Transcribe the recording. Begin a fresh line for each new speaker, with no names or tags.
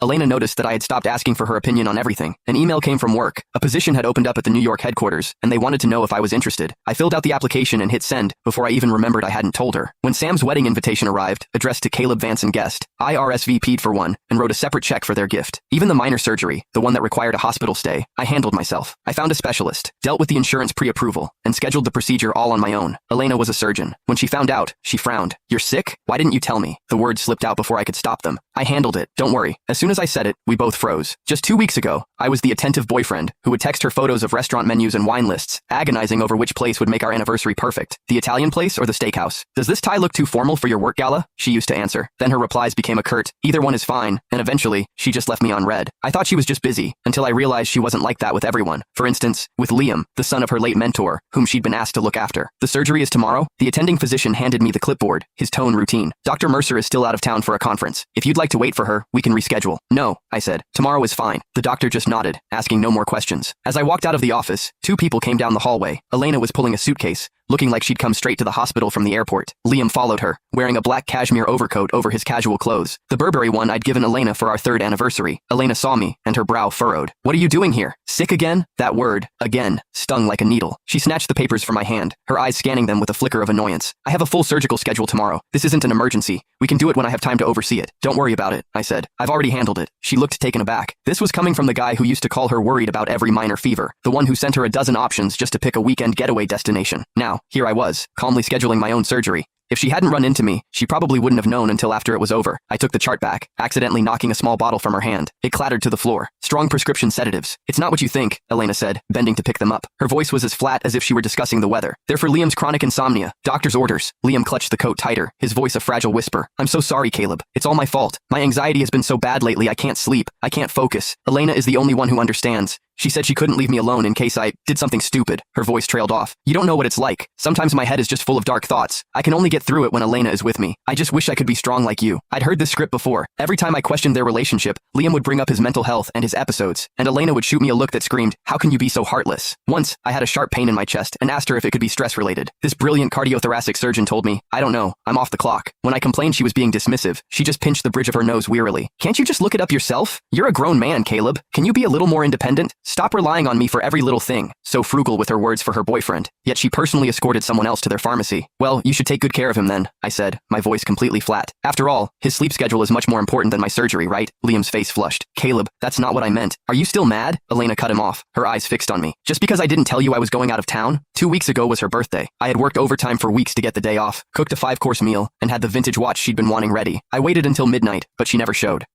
Elena noticed that I had stopped asking for her opinion on everything. An email came from work. A position had opened up at the New York headquarters, and they wanted to know if I was interested. I filled out the application and hit send before I even remembered I hadn't told her. When Sam's wedding invitation arrived, addressed to Caleb Vance and Guest, I RSVP'd for one and wrote a separate check for their gift. Even the minor surgery, the one that required a hospital stay, I handled myself. I found a specialist, dealt with the insurance pre-approval, and scheduled the procedure all on my own. Elena was a surgeon. When she found out, she frowned. "You're sick? Why didn't you tell me?" The words slipped out before I could stop them. "I handled it. Don't worry." As soon as I said it, we both froze. Just 2 weeks ago, I was the attentive boyfriend who would text her photos of restaurant menus and wine lists, agonizing over which place would make our anniversary perfect. The Italian place or the steakhouse? "Does this tie look too formal for your work gala?" she used to answer. Then her replies became a curt, "Either one is fine," and eventually, she just left me on read. I thought she was just busy, until I realized she wasn't like that with everyone. For instance, with Liam, the son of her late mentor, whom she'd been asked to look after. "The surgery is tomorrow?" The attending physician handed me the clipboard, his tone routine. "Dr. Mercer is still out of town for a conference. If you'd like to wait for her, we can reschedule." "No," I said. "Tomorrow is fine." The doctor just nodded, asking no more questions. As I walked out of the office, 2 people came down the hallway. Elena was pulling a suitcase, looking like she'd come straight to the hospital from the airport. Liam followed her, wearing a black cashmere overcoat over his casual clothes, the Burberry one I'd given Elena for our 3rd anniversary. Elena saw me, and her brow furrowed. "What are you doing here? Sick again?" That word, again, stung like a needle. She snatched the papers from my hand, her eyes scanning them with a flicker of annoyance. "I have a full surgical schedule tomorrow. This isn't an emergency. We can do it when I have time to oversee it. Don't worry about it," I said. "I've already handled it." She looked taken aback. This was coming from the guy who used to call her worried about every minor fever, the one who sent her a dozen options just to pick a weekend getaway destination. Now, here I was, calmly scheduling my own surgery. If she hadn't run into me, she probably wouldn't have known until after it was over. I took the chart back, accidentally knocking a small bottle from her hand. It clattered to the floor. "Strong prescription sedatives. It's not what you think," Elena said, bending to pick them up. Her voice was as flat as if she were discussing the weather. "They're for Liam's chronic insomnia. Doctor's orders." Liam clutched the coat tighter, his voice a fragile whisper. "I'm so sorry, Caleb. It's all my fault. My anxiety has been so bad lately I can't sleep. I can't focus. Elena is the only one who understands. She said she couldn't leave me alone in case I did something stupid." Her voice trailed off. "You don't know what it's like. Sometimes my head is just full of dark thoughts. I can only get through it when Elena is with me. I just wish I could be strong like you." I'd heard this script before. Every time I questioned their relationship, Liam would bring up his mental health and his episodes, and Elena would shoot me a look that screamed, "How can you be so heartless?" Once, I had a sharp pain in my chest and asked her if it could be stress-related. This brilliant cardiothoracic surgeon told me, "I don't know. I'm off the clock." When I complained she was being dismissive, she just pinched the bridge of her nose wearily. "Can't you just look it up yourself? You're a grown man, Caleb. Can you be a little more independent? Stop relying on me for every little thing." So frugal with her words for her boyfriend. Yet she personally escorted someone else to their pharmacy. "Well, you should take good care of him then," I said, my voice completely flat. "After all, his sleep schedule is much more important than my surgery, right?" Liam's face flushed. "Caleb, that's not what I meant. Are you still mad?" Elena cut him off, her eyes fixed on me. "Just because I didn't tell you I was going out of town? 2 weeks ago was her birthday. I had worked overtime for weeks to get the day off, cooked a 5-course meal, and had the vintage watch she'd been wanting ready. I waited until midnight, but she never showed.